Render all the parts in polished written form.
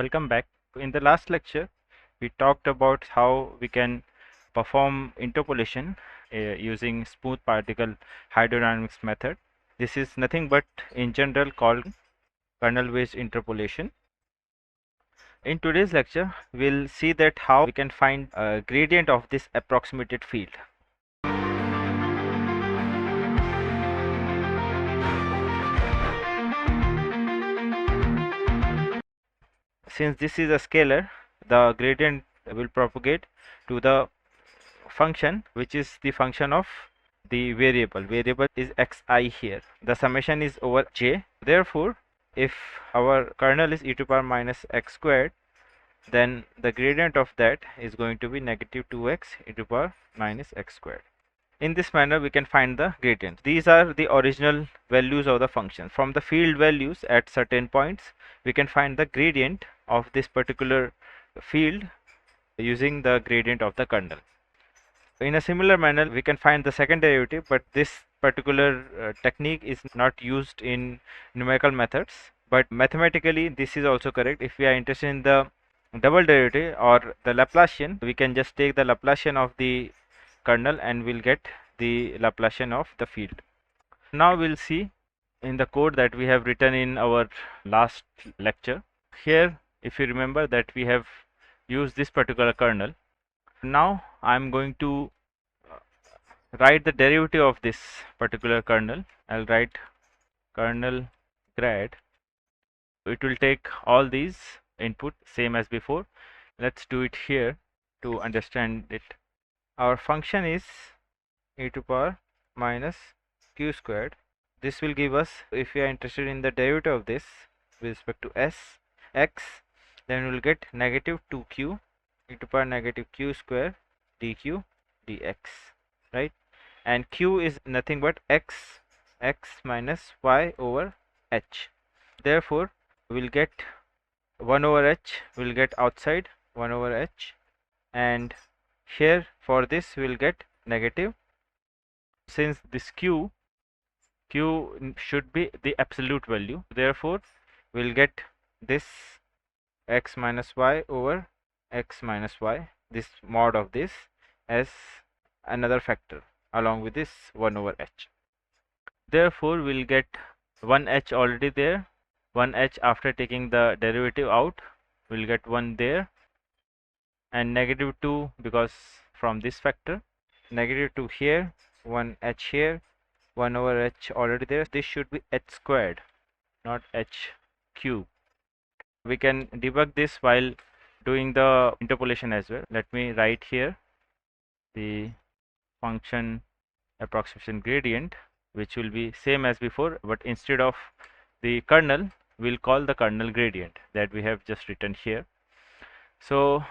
Welcome back. In the last lecture, we talked about how we can perform interpolation using smooth particle hydrodynamics method. This is nothing but in general called kernel based interpolation. In today's lecture, we'll see that how we can find a gradient of this approximated field. Since this is a scalar, the gradient will propagate to the function, which is the function of the variable. Variable is xi here. The summation is over j. Therefore, if our kernel is e to power minus x squared, then the gradient of that is going to be negative 2x e to power minus x squared. In this manner, we can find the gradient. These are the original values of the function. From the field values at certain points, we can find the gradient of this particular field using the gradient of the kernel. In a similar manner, we can find the second derivative, but this particular technique is not used in numerical methods. But mathematically, this is also correct. If we are interested in the double derivative or the Laplacian, we can just take the Laplacian of the kernel and we'll get the Laplacian of the field. Now we'll see in the code that we have written in our last lecture. Here, if you remember that we have used this particular kernel. Now I'm going to write the derivative of this particular kernel. I'll write kernel grad. It will take all these input same as before. Let's do it here to understand it. Our function is e to power minus q squared. This will give us, if we are interested in the derivative of this with respect to x, then we will get negative 2q e to power negative q square dq dx, right? And q is nothing but x minus y over h. Therefore, we'll get 1 over h will get outside 1 over h, and here for this we'll get negative. Since this q should be the absolute value, therefore we'll get this x minus y over x minus y, this mod of this, as another factor along with this 1 over h. Therefore we'll get 1h already there, 1h after taking the derivative out, we'll get 1 there, and negative 2 because from this factor, negative 2 here, 1h here, 1 over h already there. This should be h squared, not h cube. We can debug this while doing the interpolation as well. Let me write here the function approximation gradient, which will be same as before, but instead of the kernel, we'll call the kernel gradient that we have just written here. So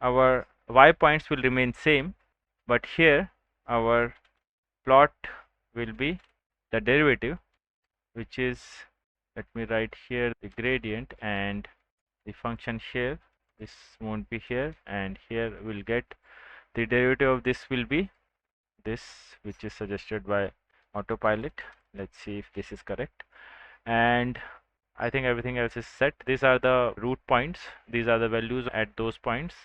our y points will remain same, but here our plot will be the derivative, which is, let me write here the gradient and the function here. This won't be here, and here we'll get the derivative of this will be this, which is suggested by autopilot. Let's see if this is correct, and I think everything else is set. These are the root points, these are the values at those points.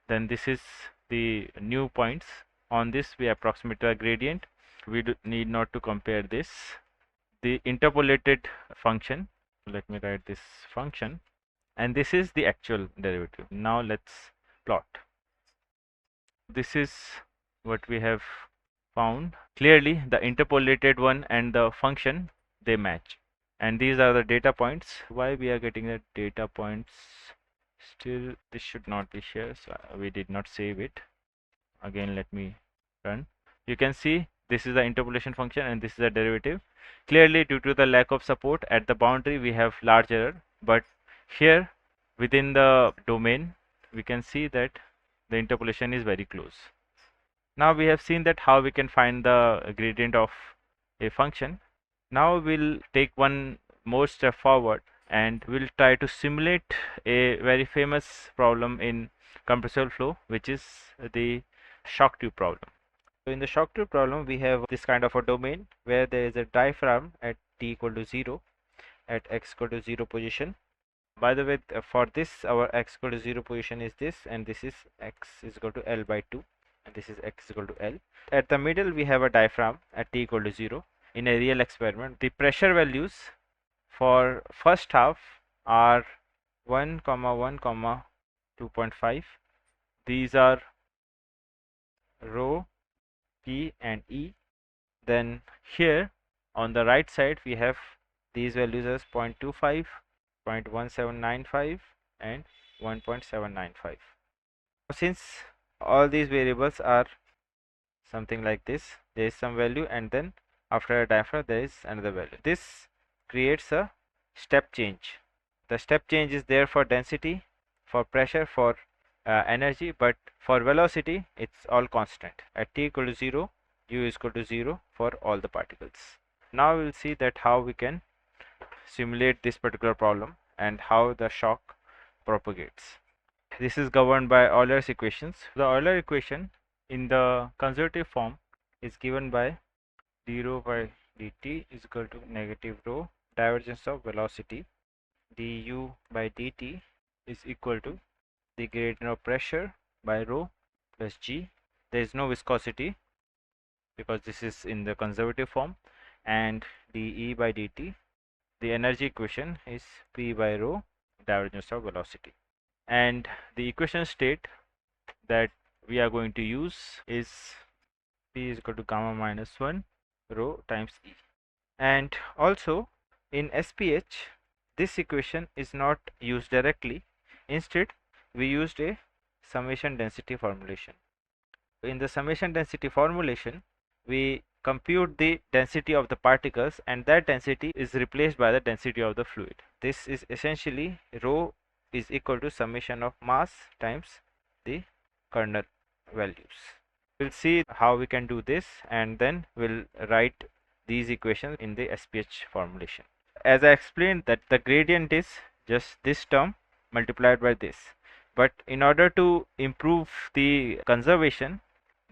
Then this is the new points. On this we approximate the gradient. We need not to compare this. The interpolated function, let me write this function, and this is the actual derivative. Now let's plot. This is what we have found. Clearly the interpolated one and the function, they match, and these are the data points. Why we are getting the data points? Still this should not be here, so we did not save it. Again, let me run. You can see this is the interpolation function and this is the derivative. Clearly, due to the lack of support at the boundary, we have large error, but here within the domain we can see that the interpolation is very close. Now we have seen that how we can find the gradient of a function. Now we'll take one more step forward and we'll try to simulate a very famous problem in compressible flow, which is the shock tube problem. So in the shock tube problem, we have this kind of a domain where there is a diaphragm at t equal to 0, at x equal to 0 position. By the way, for this our x equal to 0 position is this, and this is x is equal to L by 2, and this is x is equal to L. At the middle we have a diaphragm at t equal to 0. In a real experiment, the pressure values for first half are 1 comma 1 comma 2.5. These are rho, p and e. Then here on the right side we have these values as 0.25, 0.1795 and 1.795. Since all these variables are something like this, there is some value, and then after a diaphragm there is another value. This creates a step change. The step change is there for density, for pressure, for energy, but for velocity it's all constant. At t equal to 0, u is equal to 0 for all the particles. Now we will see that how we can simulate this particular problem and how the shock propagates. This is governed by Euler's equations. The Euler equation in the conservative form is given by d rho by dt is equal to negative rho divergence of velocity du by dt is equal to the gradient of pressure by rho plus g. There is no viscosity because this is in the conservative form, and dE by dt, the energy equation is P by rho divergence of velocity. And the equation state that we are going to use is P is equal to gamma minus 1 rho times E. And also in SPH this equation is not used directly. Instead we used a summation density formulation. In the summation density formulation we compute the density of the particles, and that density is replaced by the density of the fluid. This is essentially rho is equal to summation of mass times the kernel values. We'll see how we can do this, and then we'll write these equations in the SPH formulation. As I explained, that the gradient is just this term multiplied by this, but in order to improve the conservation,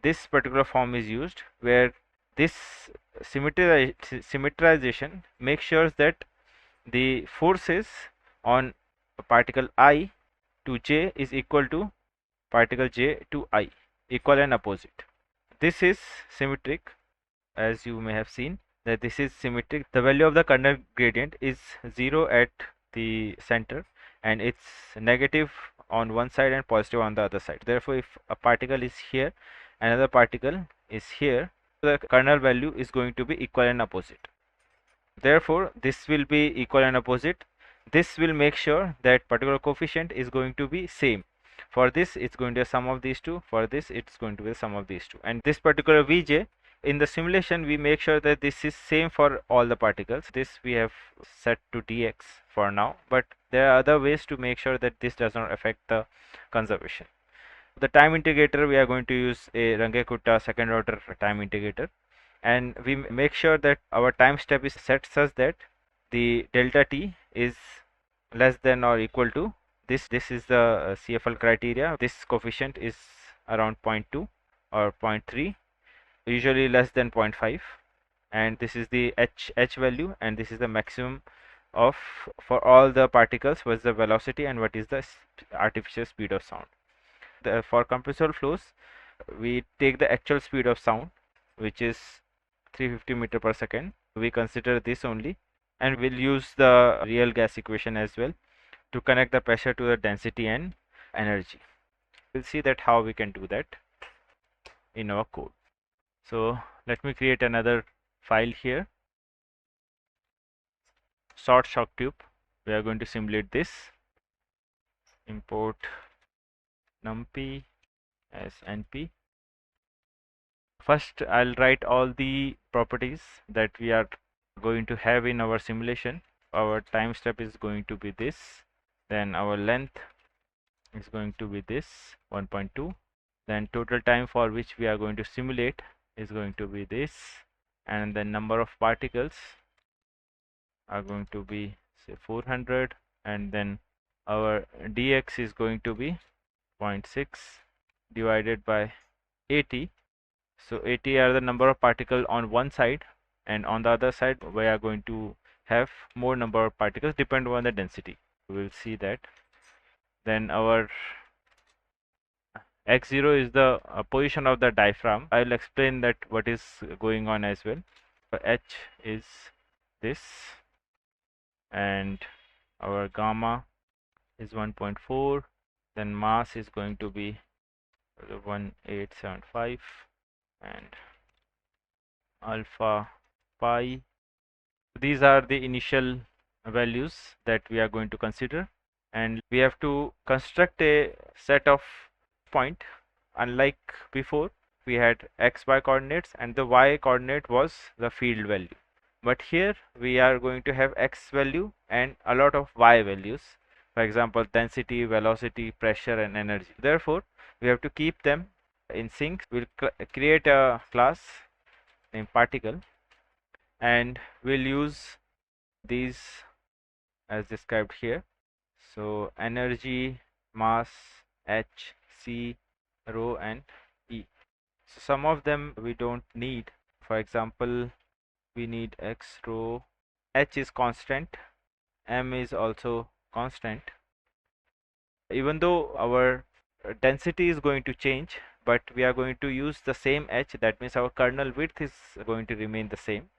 this particular form is used, where this symmetrization makes sure that the forces on particle I to j is equal to particle j to I, equal and opposite. This is symmetric, as you may have seen that this is symmetric. The value of the kernel gradient is 0 at the center, and it's negative on one side and positive on the other side. Therefore, if a particle is here, another particle is here, the kernel value is going to be equal and opposite. Therefore, this will be equal and opposite. This will make sure that particular coefficient is going to be same. For this it's going to be a sum of these two, for this it's going to be a sum of these two, and this particular Vj in the simulation we make sure that this is same for all the particles. This we have set to dx for now, but there are other ways to make sure that this does not affect the conservation. The time integrator, we are going to use a Runge-Kutta second order time integrator, and we make sure that our time step is set such that the delta t is less than or equal to this. This is the CFL criteria. This coefficient is around 0.2 or 0.3, usually less than 0.5, and this is the h value, and this is the maximum of for all the particles, what is the velocity and what is the artificial speed of sound. For compressible flows we take the actual speed of sound, which is 350 meter per second. We consider this only, and we'll use the real gas equation as well to connect the pressure to the density and energy. We'll see that how we can do that in our code. So let me create another file here, short shock tube. We are going to simulate this. Import numpy as np. First I'll write all the properties that we are going to have in our simulation. Our time step is going to be this, then our length is going to be this 1.2, then total time for which we are going to simulate is going to be this, and the number of particles are going to be say 400, and then our dx is going to be 0.6 divided by 80. So 80 are the number of particles on one side, and on the other side we are going to have more number of particles depending on the density. we will see that. Then our x0 is the position of the diaphragm. I will explain that what is going on as well. H is this, and our gamma is 1.4. Then mass is going to be 1875, and alpha pi. These are the initial values that we are going to consider, and we have to construct a set of point. Unlike before, we had xy coordinates and the y coordinate was the field value, but here we are going to have x value and a lot of y values, for example density, velocity, pressure and energy. Therefore we have to keep them in sync. We'll create a class named particle, and we'll use these as described here. So energy, mass, h, c, rho and e. So some of them we don't need. For example, we need x rho. H is constant, m is also constant. Even though our density is going to change, but we are going to use the same h, that means our kernel width is going to remain the same.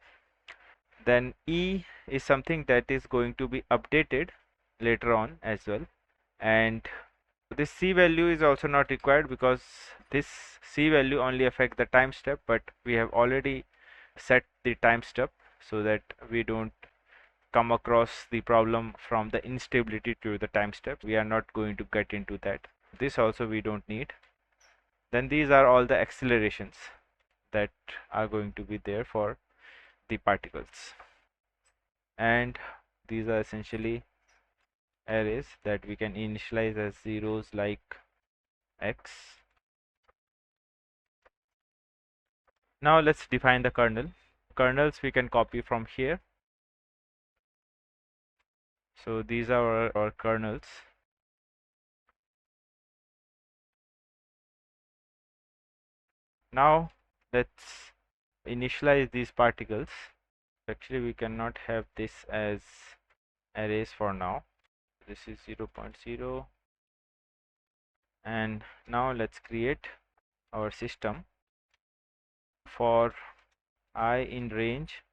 Then e is something that is going to be updated later on as well, and this c value is also not required because this c value only affects the time step, but we have already set the time step so that we don't come across the problem from the instability to the time step. We are not going to get into that. This also we don't need. Then these are all the accelerations that are going to be there for the particles, and these are essentially arrays that we can initialize as zeros like x. Now let's define the kernel. Kernels we can copy from here. So these are our kernels. Now let's initialize these particles. Actually we cannot have this as arrays for now. This is 0.0, and now let's create our system. For I in range,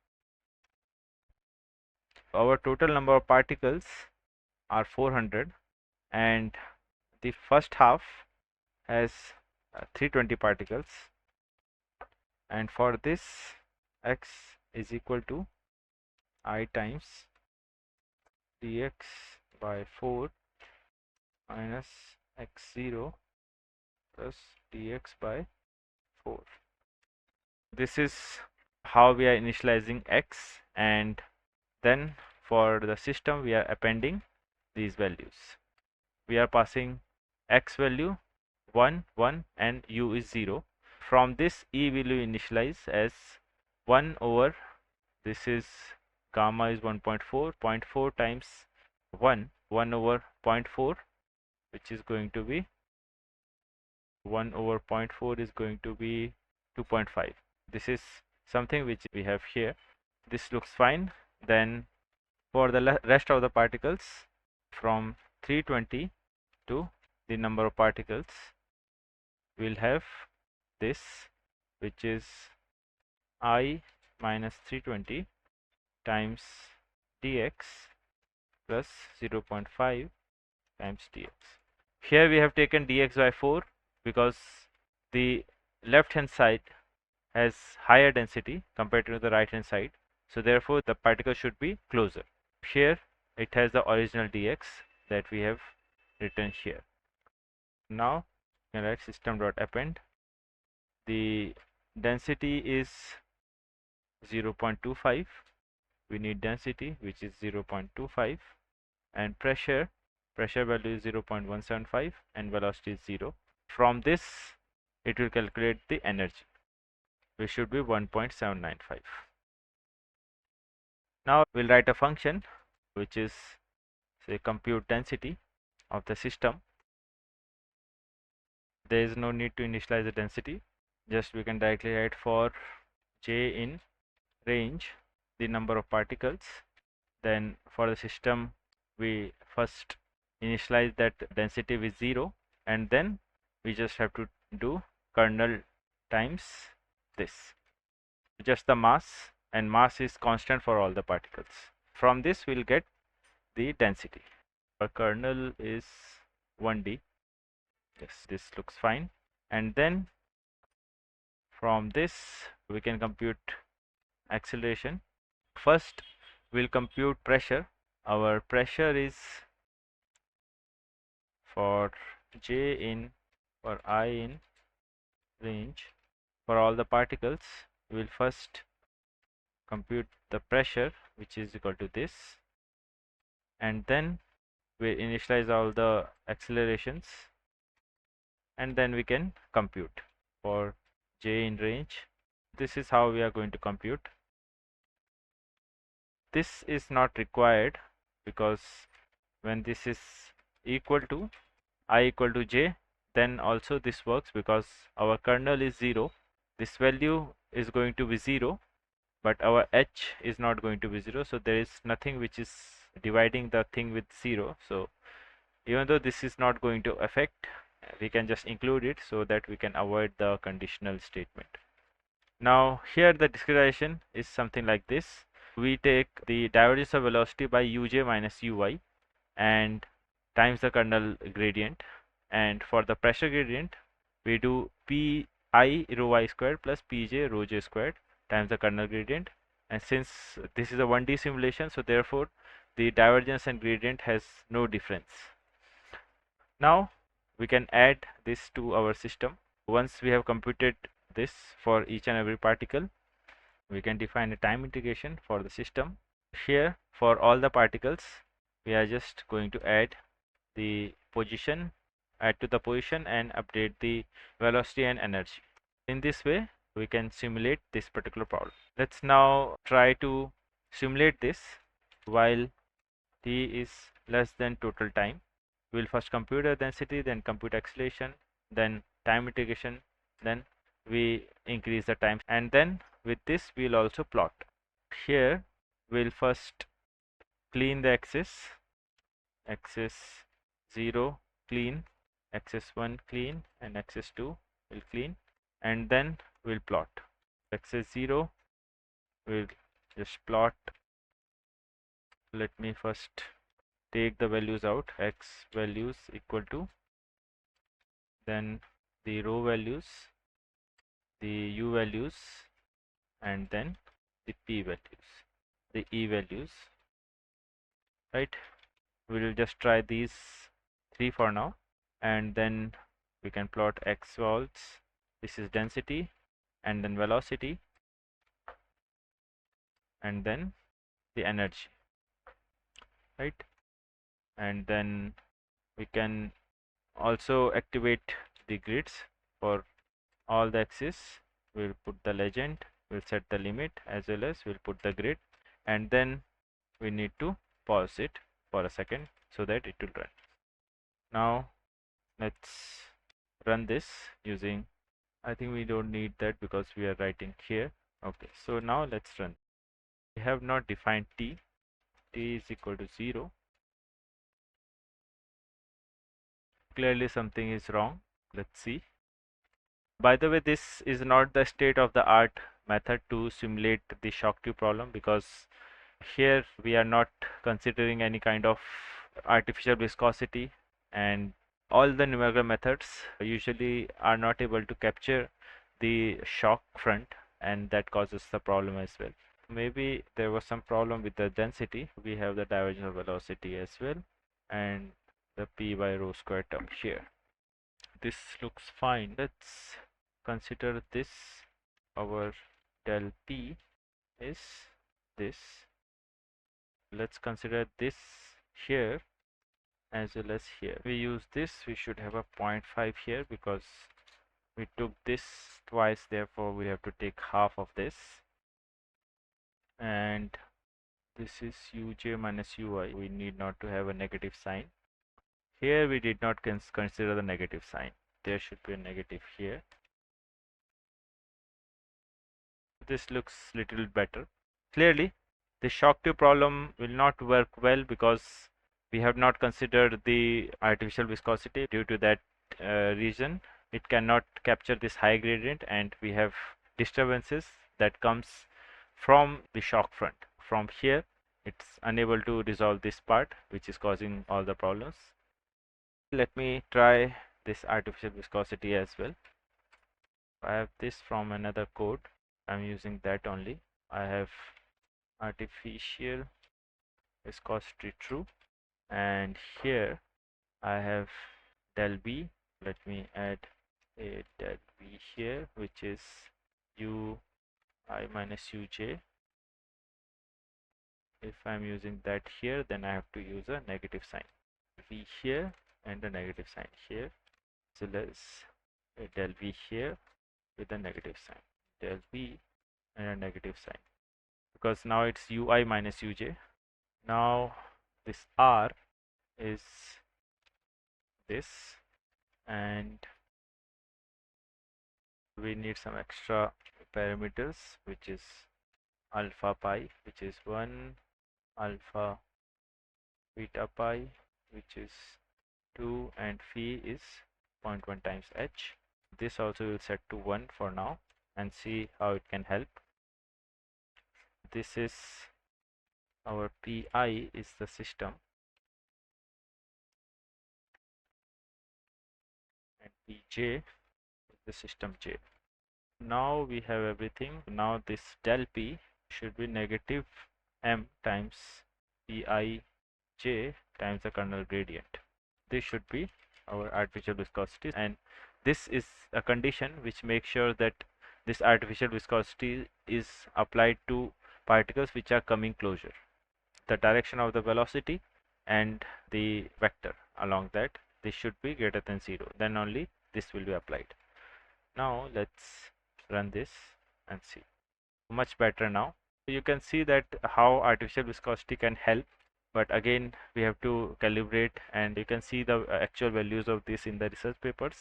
our total number of particles are 400, and the first half has 320 particles, and for this x is equal to I times dx by 4 minus x0 plus dx by 4. This is how we are initializing x, and then for the system we are appending these values. We are passing x value 1, 1 and u is 0. From this e will initialize as 1 over, this is gamma is 1.4, 0.4 times 1, 1 over 0.4, which is going to be 1 over 0.4 is going to be 2.5. This is something which we have here. This looks fine. Then for the rest of the particles, from 320 to the number of particles, we'll have this, which is I minus 320 times dx plus 0.5 times dx. Here we have taken dx by 4 because the left hand side has higher density compared to the right hand side, so therefore the particle should be closer. Here it has the original dx that we have written here. Now you can write system.append. The density is 0.25. We need density which is 0.25, and pressure value is 0.175 and velocity is 0. From this it will calculate the energy, which should be 1.795. Now we'll write a function which is, say, compute density of the system. There is no need to initialize the density, just we can directly write for j in range the number of particles. Then for the system we first initialize that density with 0, and then we just have to do kernel times this, just the mass, and mass is constant for all the particles. From this we'll get the density. Our kernel is 1D. Yes, this looks fine. And then from this we can compute acceleration. First we'll compute pressure. Our pressure is for j in, for I in range, for all the particles. We'll first compute the pressure, which is equal to this, and then we initialize all the accelerations, and then we can compute for j in range. This is how we are going to compute. This is not required, because when this is equal to I equal to j, then also this works, because our kernel is 0. This value is going to be 0, but our h is not going to be 0, so there is nothing which is dividing the thing with 0. So even though this is not going to affect, we can just include it so that we can avoid the conditional statement. Now here the discretization is something like this. We take the divergence of velocity by uj minus uy and times the kernel gradient, and for the pressure gradient we do pi rho y squared plus pj rho j squared times the kernel gradient. And since this is a 1D simulation, so therefore the divergence and gradient has no difference. Now we can add this to our system. Once we have computed this for each and every particle, we can define a time integration for the system. Here for all the particles we are just going to add the position, add to the position and update the velocity and energy. In this way we can simulate this particular problem. Let's now try to simulate this while t is less than total time. We'll first compute the density, then compute acceleration, then time integration, then we increase the time, and then with this we'll also plot. Here we'll first clean the axis 0 clean, axis 1 clean, and axis 2 will clean, and then we'll plot. Axis 0 we'll just plot. Let me first take the values out. X values equal to, then the rho values, the u values, and then the p values, the e values, right? We will just try these 3 for now, and then we can plot x volts. This is density, and then velocity, and then the energy, right? And then we can also activate the grids for all the axes. We'll put the legend, we'll set the limit, as well as we'll put the grid, and then we need to pause it for a second so that it will run. Now let's run this using, I think we don't need that because we are writing here. Okay, so now let's run. We have not defined t is equal to 0. Clearly something is wrong. Let's see. By the way, this is not the state of the art method to simulate the shock tube problem, because here we are not considering any kind of artificial viscosity, and all the numerical methods usually are not able to capture the shock front, and that causes the problem as well. Maybe there was some problem with the density. We have the divergence of velocity as well, and the p by rho square term here. This looks fine. Let's consider this. Our del p is this. Let's consider this here as well as here. We use this, we should have a 0.5 here because we took this twice, therefore we have to take half of this, and this is uj minus ui. We need not to have a negative sign. Here we did not consider the negative sign. There should be a negative here. This looks little better. Clearly the shock tube problem will not work well because We have not considered the artificial viscosity. Due to that reason, it cannot capture this high gradient, and we have disturbances that comes from the shock front. From here, it's unable to resolve this part, which is causing all the problems. Let me try this artificial viscosity as well. I have this from another code. I'm using that only. I have artificial viscosity true, and here I have del B. Let me add a del B here, which is ui minus uj. If I'm using that here, then I have to use a negative sign. V here and a negative sign here. So let's del V here with a negative sign. Del V and a negative sign. Because now it's ui minus uj. Now this R is this, and we need some extra parameters, which is alpha pi, which is 1, alpha beta pi, which is 2, and phi is 0.1 times h. This also will set to 1 for now and see how it can help. This is our pi is the system, and pj is the system j. Now we have everything. Now this del p should be negative m times pi j times the kernel gradient. This should be our artificial viscosity, and this is a condition which makes sure that this artificial viscosity is applied to particles which are coming closer. The direction of the velocity and the vector along that, this should be greater than 0. Then only this will be applied. Now let's run this and see. Much better now. You can see that how artificial viscosity can help, but again we have to calibrate, and you can see the actual values of this in the research papers.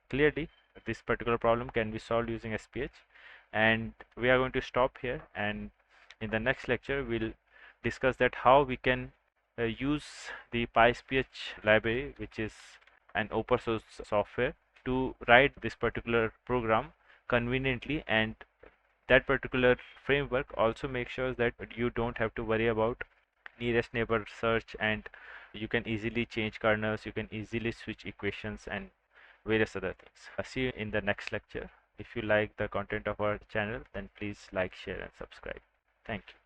Clearly this particular problem can be solved using SPH, and we are going to stop here, and in the next lecture we'll discuss that how we can use the PySPH library, which is an open source software, to write this particular program conveniently, and that particular framework also makes sure that you don't have to worry about nearest neighbor search, and you can easily change kernels, you can easily switch equations and various other things. See you in the next lecture. If you like the content of our channel, then please like, share and subscribe. Thank you.